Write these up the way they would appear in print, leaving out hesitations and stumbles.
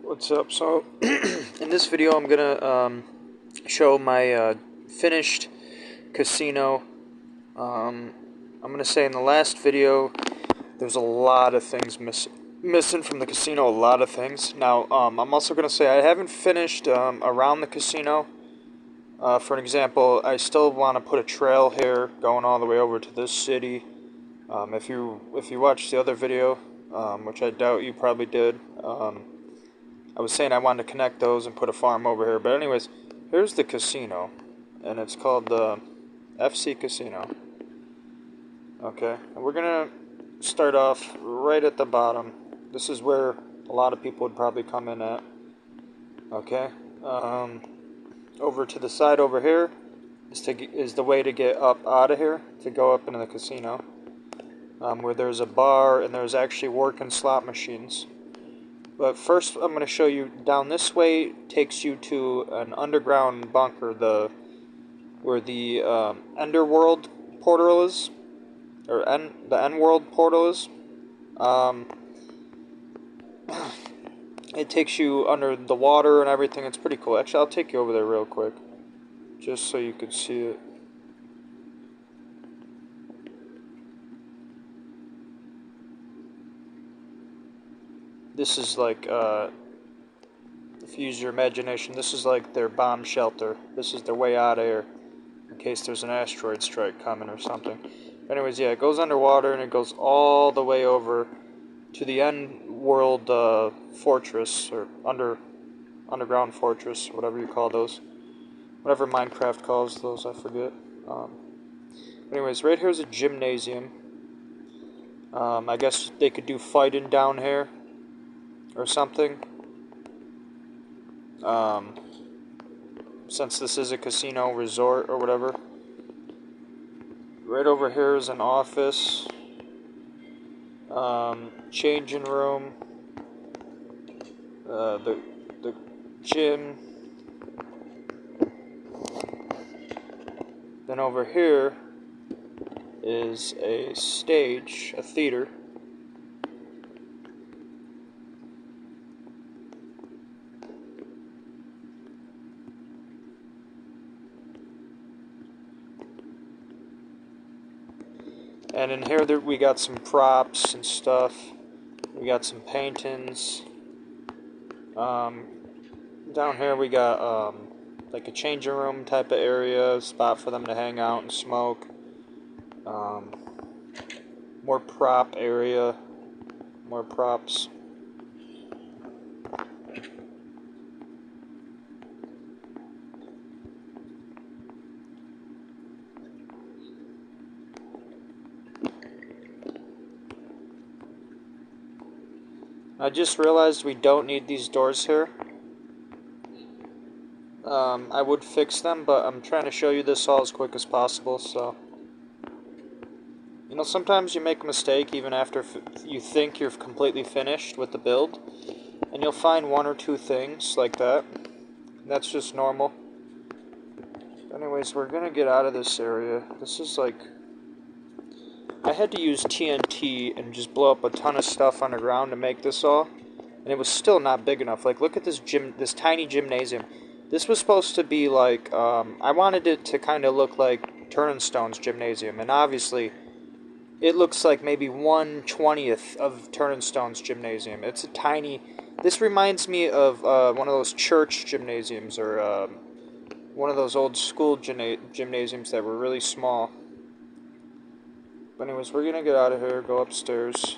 What's up? So, in this video, I'm gonna show my finished casino. I'm gonna say in the last video, there's a lot of things missing from the casino. A lot of things. Now, I'm also gonna say I haven't finished around the casino. For an example, I still want to put a trail here going all the way over to this city. If you watched the other video, which I doubt you probably did. I was saying I wanted to connect those and put a farm over here. But anyways, here's the casino. And it's called the FC Casino. Okay. And we're going to start off right at the bottom. This is where a lot of people would probably come in at. Okay. Over to the side over here is the way to get up out of here. To go up into the casino. Where there's a bar and there's actually working slot machines. But first, I'm going to show you down this way takes you to an underground bunker, where the Enderworld portal is, or the Endworld portal is. It takes you under the water and everything. It's pretty cool. Actually, I'll take you over there real quick, just so you can see it. This is like, if you use your imagination, this is like their bomb shelter. This is their way out of here, in case there's an asteroid strike coming or something. Anyways, yeah, it goes underwater, and it goes all the way over to the Endworld fortress, or underground fortress, whatever you call those. Whatever Minecraft calls those, I forget. Anyways, right here is a gymnasium. I guess they could do fighting down here or something. Since this is a casino resort or whatever. Right over here is an office. Changing room. The gym. Then over here is a stage, a theater. And in here we got some props and stuff. We got some paintings. Down here we got like a changing room type of area, spot for them to hang out and smoke. More prop area, more props. I just realized we don't need these doors here. I would fix them, but I'm trying to show you this all as quick as possible, so... You know, sometimes you make a mistake even after you think you're completely finished with the build, and you'll find one or two things like that. That's just normal. Anyways, we're gonna get out of this area. This is like... I had to use TNT and just blow up a ton of stuff underground to make this all, and it was still not big enough. Like, look at this this tiny gymnasium. This was supposed to be like, I wanted it to kind of look like Turnstone's gymnasium, and obviously, it looks like maybe 1/20th of Turnstone's gymnasium. It's a tiny... This reminds me of one of those church gymnasiums, or one of those old school gymnasiums that were really small. But anyways, we're gonna get out of here, go upstairs.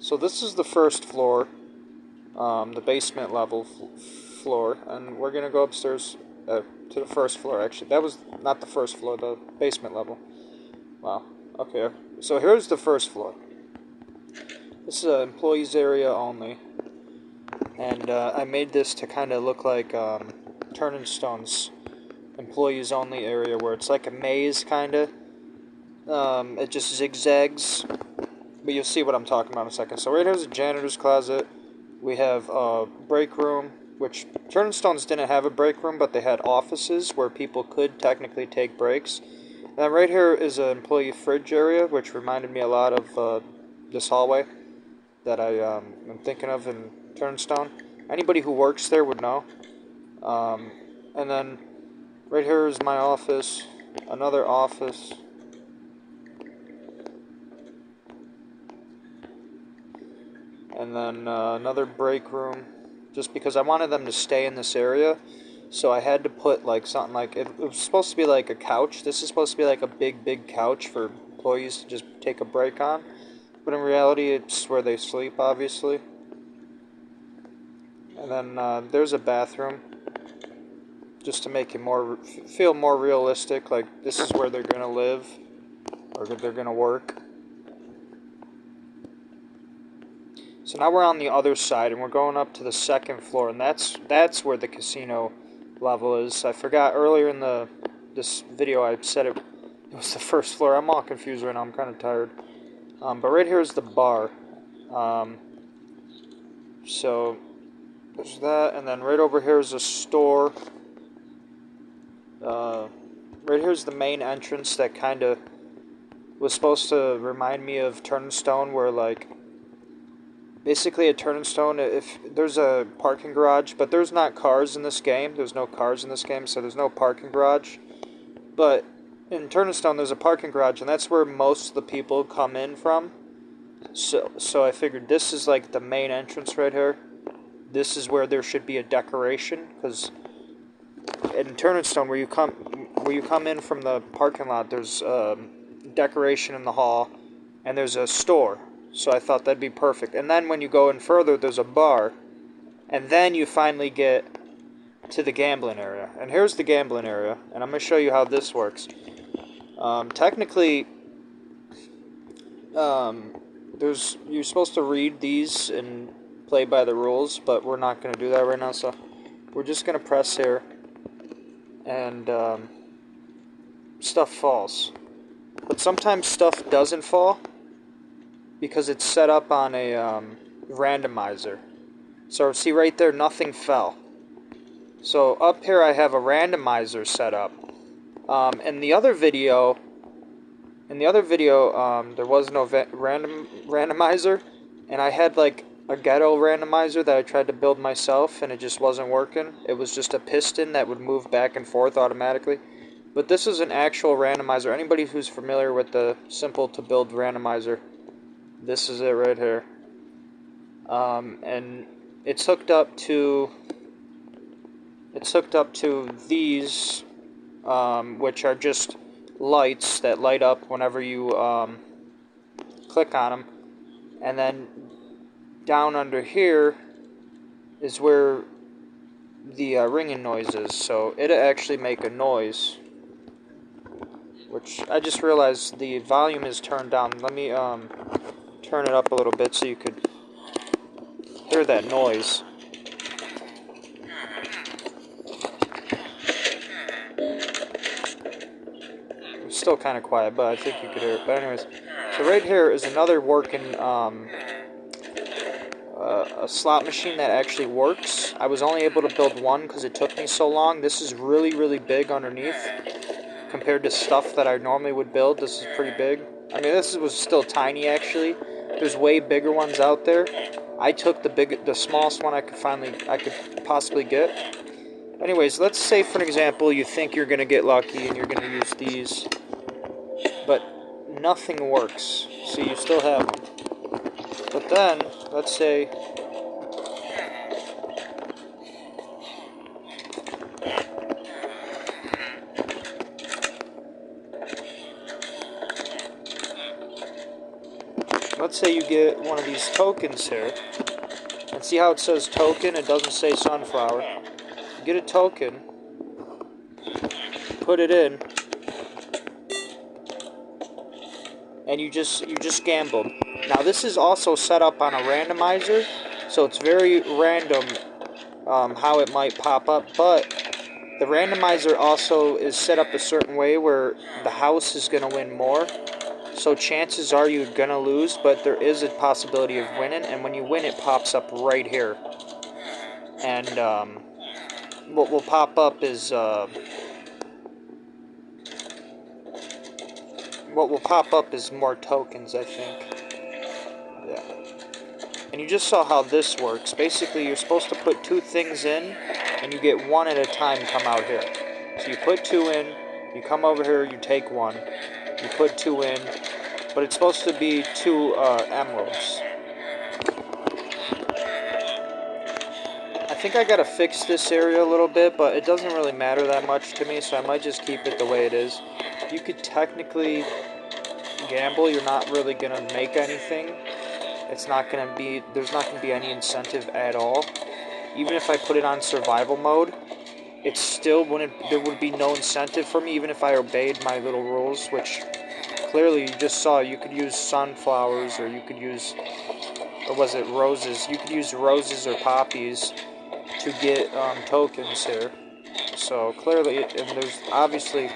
So this is the first floor, the basement level floor, and we're gonna go upstairs to the first floor. Actually, that was not the first floor, the basement level. Wow. Okay. So here's the first floor. This is an employees area only, and I made this to kind of look like Turnstone's employees only area, where it's like a maze kind of. It just zigzags, but you'll see what I'm talking about in a second. So right here's a janitor's closet. We have a break room, which Turnstones didn't have a break room, but they had offices where people could technically take breaks. And then right here is an employee fridge area, which reminded me a lot of this hallway that I am thinking of in Turnstone. Anybody who works there would know. And then right here is my office, another office. And then another break room, just because I wanted them to stay in this area. So I had to put like something like, it was supposed to be like a couch. This is supposed to be like a big couch for employees to just take a break on. But in reality, it's where they sleep, obviously. And then there's a bathroom, just to make it feel more realistic, like this is where they're going to live, or they're going to work. So now we're on the other side, and we're going up to the second floor, and that's where the casino level is. I forgot earlier in this video I said it was the first floor. I'm all confused right now. I'm kind of tired. But right here is the bar. So there's that, and then right over here is a store. Right here's the main entrance that kind of was supposed to remind me of Turnstone, where like basically at Turnstone, if there's a parking garage, but there's not cars in this game. There's no cars in this game, so there's no parking garage. But in Turnstone, there's a parking garage, and that's where most of the people come in from. So I figured this is like the main entrance right here. This is where there should be a decoration, because in Turnstone, where you come in from the parking lot, there's decoration in the hall, and there's a store. So I thought that'd be perfect. And then when you go in further, there's a bar. And then you finally get to the gambling area. And here's the gambling area. And I'm going to show you how this works. Technically, you're supposed to read these and play by the rules, but we're not going to do that right now. So we're just going to press here. And stuff falls. But sometimes stuff doesn't fall, because it's set up on a randomizer. So see right there, nothing fell. So up here I have a randomizer set up. In the other video, there was no randomizer, and I had like a ghetto randomizer that I tried to build myself, and it just wasn't working. It was just a piston that would move back and forth automatically. But this is an actual randomizer. Anybody who's familiar with the simple to build randomizer, this is it right here. And it's hooked up to these, which are just lights that light up whenever you click on them. And then down under here is where the ringing noise is. So it'll actually make a noise, which I just realized the volume is turned down. Let me turn it up a little bit so you could hear that noise. It's still kind of quiet, but I think you could hear it. But anyways, so right here is another working a slot machine that actually works. I was only able to build one because it took me so long. This is really big underneath compared to stuff that I normally would build. This is pretty big. I mean, this was still tiny actually. There's way bigger ones out there. I took the smallest one I could possibly get. Anyways, let's say for an example you think you're gonna get lucky and you're gonna use these, but nothing works. So you still have them. But then let's say you get one of these tokens here, and see how it says token, it doesn't say sunflower. You get a token, put it in, and you just gambled. Now this is also set up on a randomizer, so it's very random how it might pop up, but the randomizer also is set up a certain way where the house is going to win more. So chances are you're going to lose, but there is a possibility of winning, and when you win it pops up right here. And what will pop up is more tokens, I think. Yeah. And you just saw how this works. Basically, you're supposed to put 2 things in, and you get 1 at a time come out here. So you put 2 in, you come over here, you take 1. You put 2 in, but it's supposed to be 2 emeralds. I think I gotta fix this area a little bit, but it doesn't really matter that much to me, so I might just keep it the way it is. You could technically gamble, you're not really gonna make anything. It's not gonna be, there's not gonna be any incentive at all. Even if I put it on survival mode, it still wouldn't, there would be no incentive for me, even if I obeyed my little rules, which clearly you just saw. You could use sunflowers, or you could use, or was it roses? You could use roses or poppies to get tokens here. So clearly, and there's obviously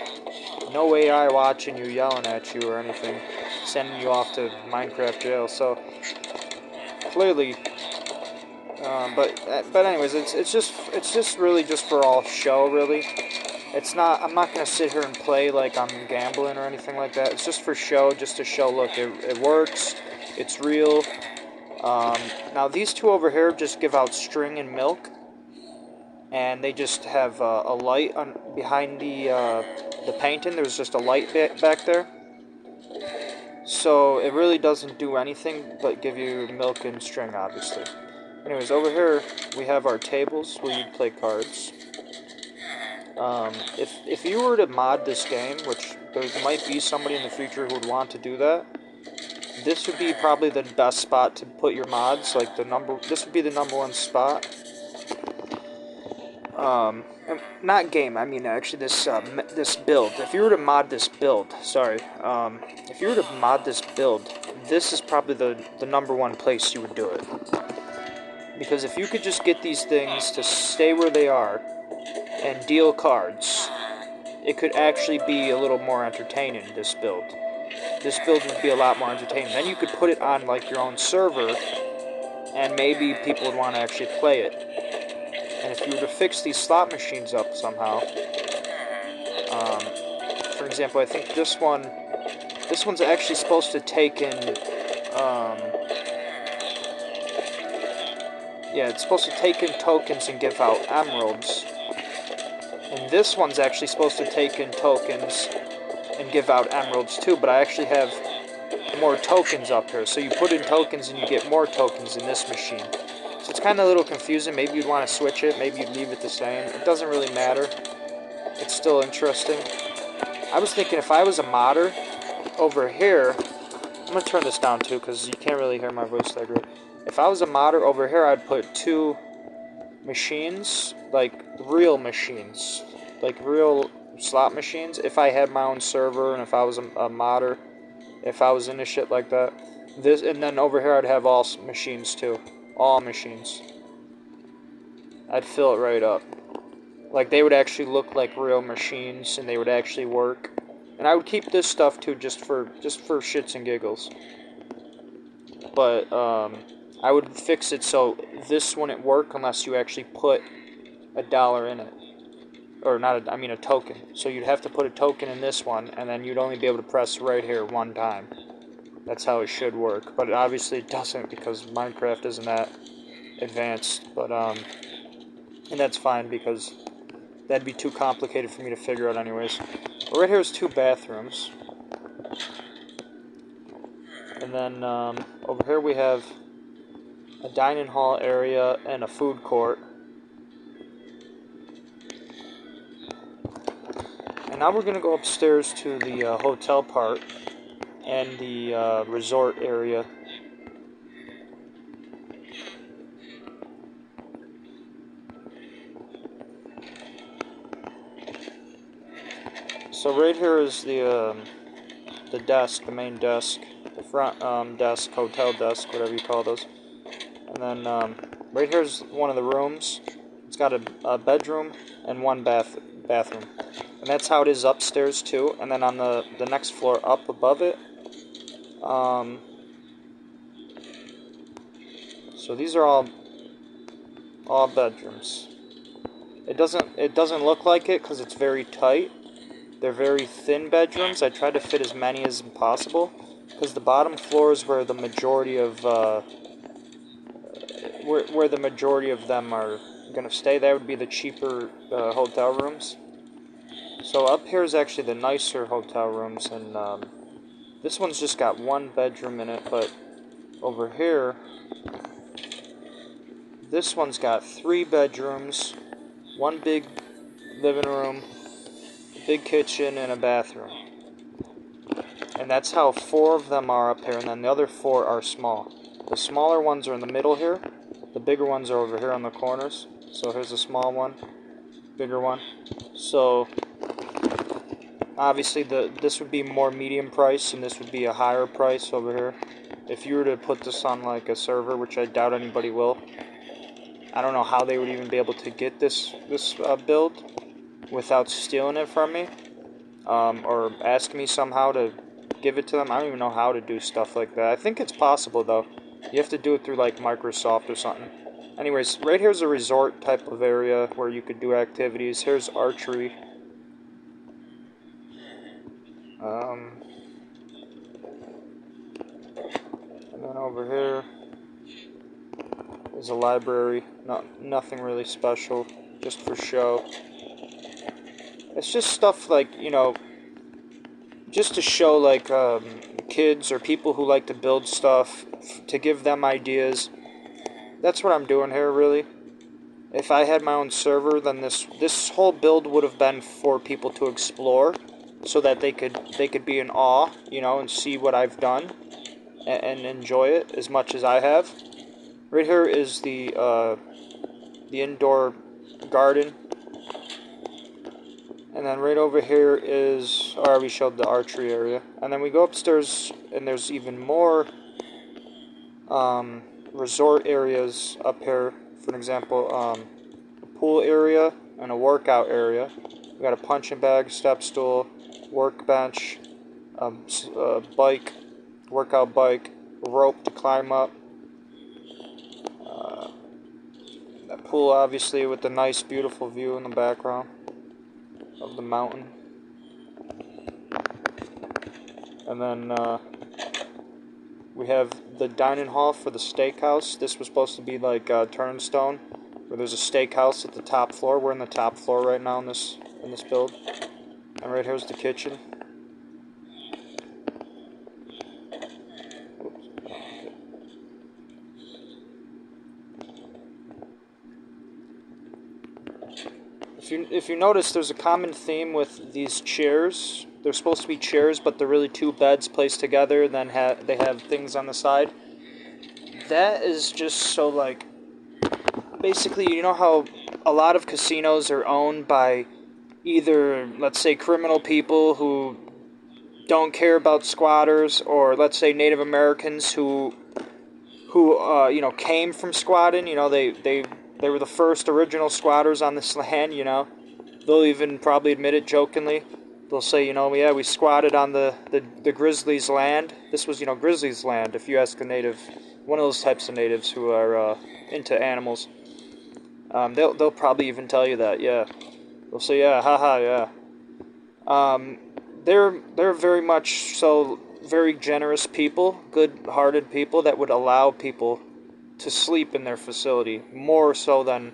no AI watching you, yelling at you or anything, sending you off to Minecraft jail. So clearly, but anyways, it's just really just for all show, really. It's not. I'm not gonna sit here and play like I'm gambling or anything like that. It's just for show, just to show. Look, it works. It's real. Now these 2 over here just give out string and milk, and they just have a light behind the painting. There's just a light back there, so it really doesn't do anything but give you milk and string, obviously. Anyways, over here we have our tables where you play cards. If you were to mod this game, which there might be somebody in the future who would want to do that, this would be probably the best spot to put your mods. Like this would be the #1 spot. Not game. I mean, actually, this build. If you were to mod this build, sorry. If you were to mod this build, this is probably the #1 place you would do it. Because if you could just get these things to stay where they are and deal cards, it could actually be a little more entertaining, this build. This build would be a lot more entertaining. Then you could put it on like your own server, and maybe people would want to actually play it. And if you were to fix these slot machines up somehow, for example, I think this one's actually supposed to take in, yeah, it's supposed to take in tokens and give out emeralds. And this one's actually supposed to take in tokens and give out emeralds too, but I actually have more tokens up here. So you put in tokens and you get more tokens in this machine. So it's kind of a little confusing. Maybe you'd want to switch it. Maybe you'd leave it the same. It doesn't really matter. It's still interesting. I was thinking if I was a modder over here, I'm going to turn this down too because you can't really hear my voice that great. If I was a modder over here, I'd put 2 machines, like real machines, like real slot machines. If I had my own server and if I was a modder, if I was into shit like that. This, and then over here I'd have all machines too. All machines. I'd fill it right up. Like they would actually look like real machines and they would actually work. And I would keep this stuff too just for shits and giggles. But I would fix it so this wouldn't work unless you actually put $1 in it. Or not, I mean a token. So you'd have to put a token in this one, and then you'd only be able to press right here 1 time. That's how it should work. But obviously it doesn't because Minecraft isn't that advanced. But, and that's fine because that'd be too complicated for me to figure out anyways. But right here is 2 bathrooms. And then over here we have a dining hall area and a food court. And now we're going to go upstairs to the hotel part and the resort area. So right here is the desk, the main desk, the front desk, hotel desk, whatever you call those. And then right here's one of the rooms. It's got a bedroom and 1 bathroom. And that's how it is upstairs too. And then on the next floor up above it, so these are all bedrooms. It doesn't look like it because it's very tight. They're very thin bedrooms. I tried to fit as many as possible because the bottom floor is where the majority of where the majority of them are going to stay. That would be the cheaper hotel rooms. So up here is actually the nicer hotel rooms, and this one's just got one bedroom in it, but over here, this one's got 3 bedrooms, one big living room, big kitchen, and a bathroom. And that's how 4 of them are up here, and then the other 4 are small. The smaller ones are in the middle here, the bigger ones are over here on the corners. So here's a small one, bigger one. So obviously this would be more medium price, and this would be a higher price over here. If you were to put this on like a server, which I doubt anybody will, I don't know how they would even be able to get this build without stealing it from me, or ask me somehow to give it to them. I don't even know how to do stuff like that. I think it's possible though. You have to do it through like Microsoft or something. Anyways, right here's a resort type of area where you could do activities. Here's archery. And then over here is a library. Nothing really special, just for show. It's just stuff like, you know, just to show like kids or people who like to build stuff, to give them ideas. That's what I'm doing here, really. If I had my own server, then this whole build would have been for people to explore, so that they could be in awe, you know, and see what I've done and enjoy it as much as I have. Right here is the indoor garden. And then right over here is, I already showed the archery area. And then we go upstairs, and there's even more resort areas up here. For an example, a pool area and a workout area. We got a punching bag, step stool, workbench, bike, workout bike, rope to climb up. That pool, obviously, with the nice, beautiful view in the background of the mountain. And then we have the dining hall for the steakhouse. This was supposed to be like Turnstone, where there's a steakhouse at the top floor. We're in the top floor right now in this build. And right here's the kitchen. If you notice, there's a common theme with these chairs. They're supposed to be chairs, but they're really 2 beds placed together, then they have things on the side. That is just so, like, basically, you know how a lot of casinos are owned by either, let's say, criminal people who don't care about squatters, or let's say Native Americans who you know, came from squatting. You know, they were the first original squatters on this land, you know. They'll even probably admit it jokingly. They'll say, you know, yeah, we squatted on the Grizzlies' land. This was, you know, Grizzlies' land, if you ask a native, one of those types of natives who are into animals. They'll probably even tell you that, yeah. They'll say, yeah, haha, yeah. They're very much so very generous people, good-hearted people that would allow people to sleep in their facility, more so than,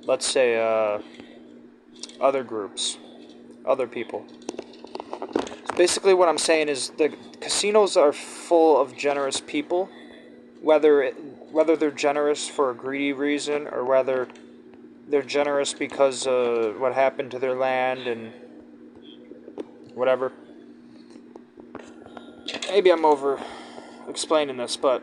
let's say, other groups, other people. So basically what I'm saying is the casinos are full of generous people, whether they're generous for a greedy reason, or whether they're generous because what happened to their land and whatever. Maybe I'm over explaining this, but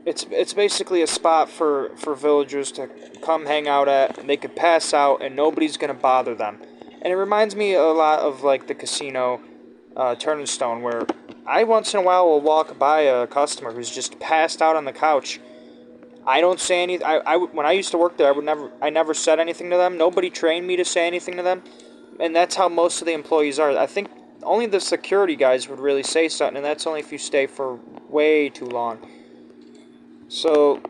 it's basically a spot for villagers to come hang out at, and they could pass out and nobody's gonna bother them. And it reminds me a lot of like the casino Turnstone, where I once in a while will walk by a customer who's just passed out on the couch. I don't say anything. When I used to work there, I never said anything to them. Nobody trained me to say anything to them, and that's how most of the employees are. I think only the security guys would really say something, and that's only if you stay for way too long. So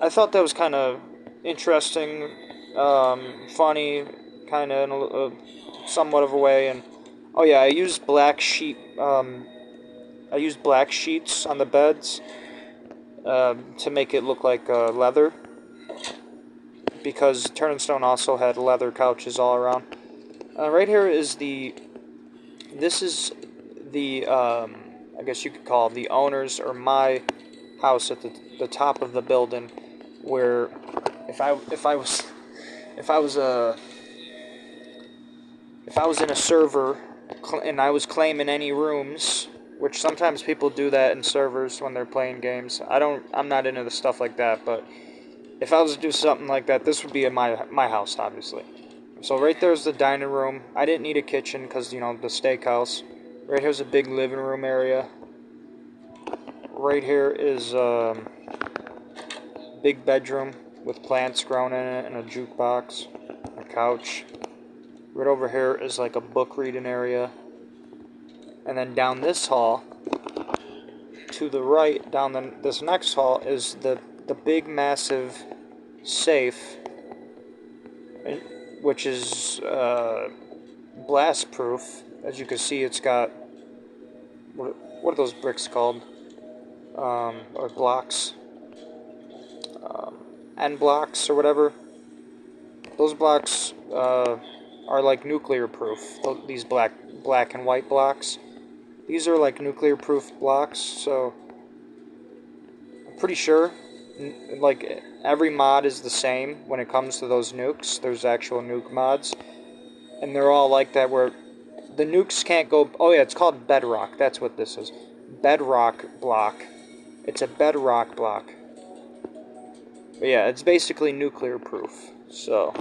I thought that was kind of interesting, funny, kind of in a somewhat of a way. And oh yeah, I used black sheets on the beds. to make it look like leather, because Turn and Stone also had leather couches all around. Right here is this is the, I guess you could call it the owner's or my house at the top of the building, where if I was in a server and I was claiming any rooms, which sometimes people do that in servers when they're playing games. I'm not into the stuff like that, but if I was to do something like that, this would be in my house, obviously. So right there's the dining room. I didn't need a kitchen because, you know, the steakhouse. Right here's a big living room area. Right here is big bedroom with plants growing in it and a jukebox, a couch. Right over here is like a book reading area. And then down this hall, to the right, this next hall, is the big massive safe, which is blast proof. As you can see, it's got, what are those bricks called? Or blocks? End blocks or whatever. Those blocks are like nuclear proof. These black and white blocks. These are like nuclear proof blocks, so I'm pretty sure like every mod is the same when it comes to those nukes. There's actual nuke mods, and they're all like that, where the nukes can't go. Oh yeah, it's called bedrock. That's what this is. Bedrock block. It's a bedrock block. But yeah, it's basically nuclear proof. So,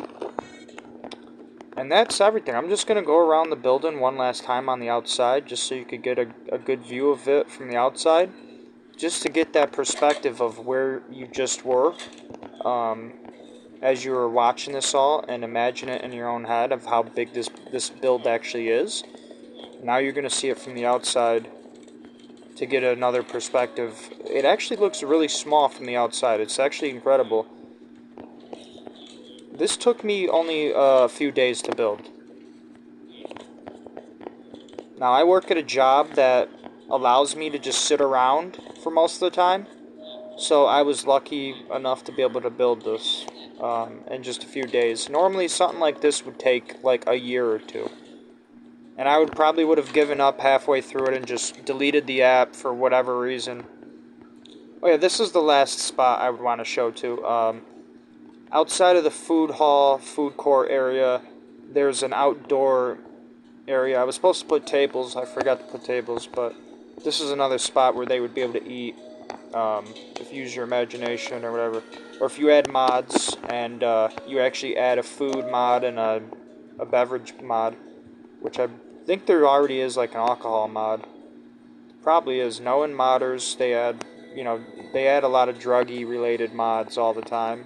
and that's everything. I'm just gonna go around the building one last time on the outside, just so you could get a good view of it from the outside, just to get that perspective of where you just were, as you were watching this all, and imagine it in your own head of how big this build actually is. Now you're gonna see it from the outside to get another perspective. It actually looks really small from the outside. It's actually incredible. This took me only a few days to build. Now, I work at a job that allows me to just sit around for most of the time, so I was lucky enough to be able to build this in just a few days. Normally, something like this would take like a year or two. And I probably would have given up halfway through it and just deleted the app for whatever reason. Oh yeah, this is the last spot I would want to show too. Outside of the food court area, there's an outdoor area. I was supposed to put tables. I forgot to put tables, but this is another spot where they would be able to eat if you use your imagination or whatever. Or if you add mods and you actually add a food mod and a beverage mod, which I think there already is like an alcohol mod. Probably is. Knowing modders, they add a lot of druggy related mods all the time.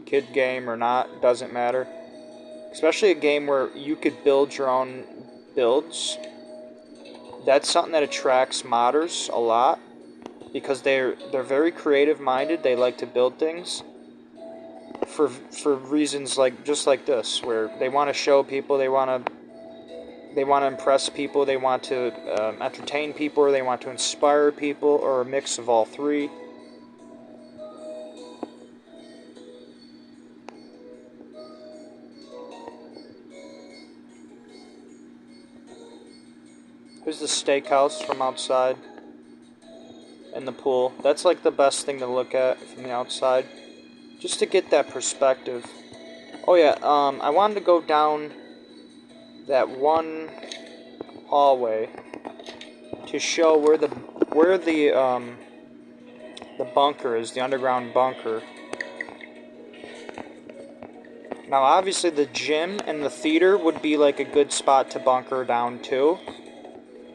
Kid game or not, doesn't matter. Especially a game where you could build your own builds. That's something that attracts modders a lot, because they're very creative minded. They like to build things for reasons like just like this, where they want to show people, they want to impress people, they want to entertain people, or they want to inspire people, or a mix of all three. Here's the steakhouse from outside, and the pool. That's like the best thing to look at from the outside, just to get that perspective. Oh yeah, I wanted to go down that one hallway to show where the bunker is, the underground bunker. Now obviously the gym and the theater would be like a good spot to bunker down to.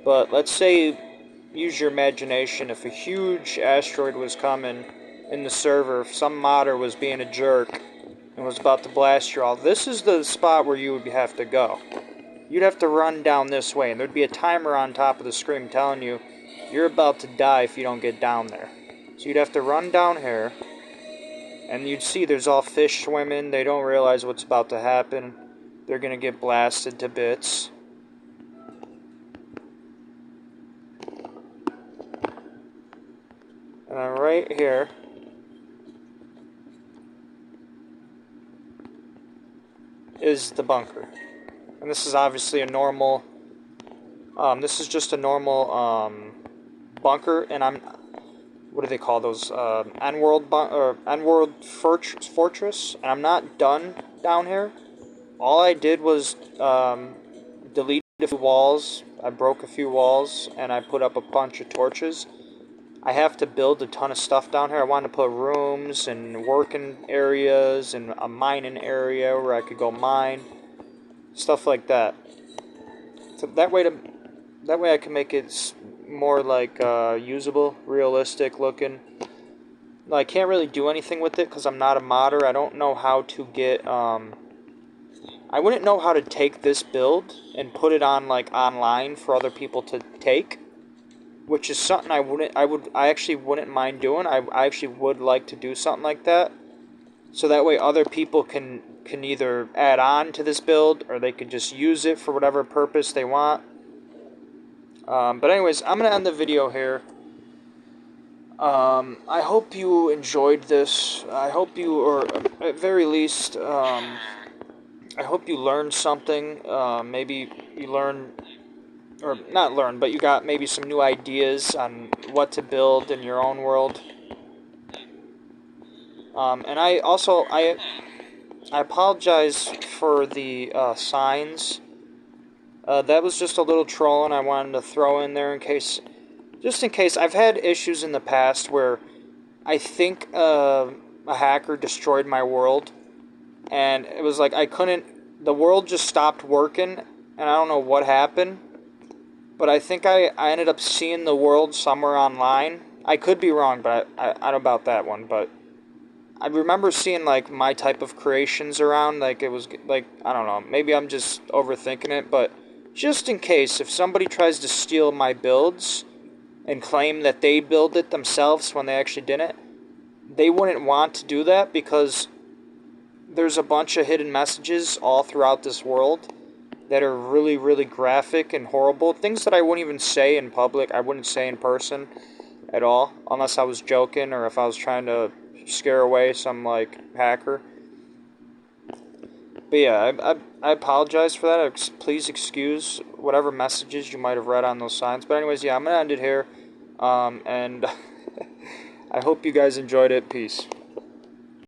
But let's say, use your imagination, if a huge asteroid was coming in the server, if some modder was being a jerk and was about to blast you all, this is the spot where you would have to go. You'd have to run down this way, and there'd be a timer on top of the screen telling you you're about to die if you don't get down there. So you'd have to run down here, and you'd see there's all fish swimming. They don't realize what's about to happen. They're going to get blasted to bits. And then right here is the bunker. And this is obviously a normal, this is just a normal bunker, and what do they call those? End-world fortress, and I'm not done down here. All I did was delete a few walls, I broke a few walls, and I put up a bunch of torches. I have to build a ton of stuff down here. I wanted to put rooms and working areas and a mining area where I could go mine. Stuff like that. So that way I can make it more like usable, realistic looking. I can't really do anything with it because I'm not a modder. I don't know how to get I wouldn't know how to take this build and put it on like online for other people to take, which is something I actually wouldn't mind doing. I actually would like to do something like that, so that way other people can either add on to this build or they could just use it for whatever purpose they want. But anyways, I'm gonna end the video here. I hope you enjoyed this. I hope you, or at very least, I hope you learned something. Maybe you learned, or not learned, but you got maybe some new ideas on what to build in your own world. And I apologize for the signs. That was just a little trolling I wanted to throw in there just in case. I've had issues in the past where I think a hacker destroyed my world, and it was like the world just stopped working, and I don't know what happened, but I think I ended up seeing the world somewhere online. I could be wrong, but I don't know about that one, but I remember seeing like my type of creations around, like it was like, I don't know, maybe I'm just overthinking it, but just in case, if somebody tries to steal my builds and claim that they built it themselves when they actually didn't, they wouldn't want to do that because there's a bunch of hidden messages all throughout this world that are really, really graphic and horrible. Things that I wouldn't even say in public, I wouldn't say in person at all, unless I was joking or if I was trying to scare away some, like, hacker. But yeah, I apologize for that. Please excuse whatever messages you might have read on those signs. But anyways, yeah, I'm going to end it here. And I hope you guys enjoyed it. Peace.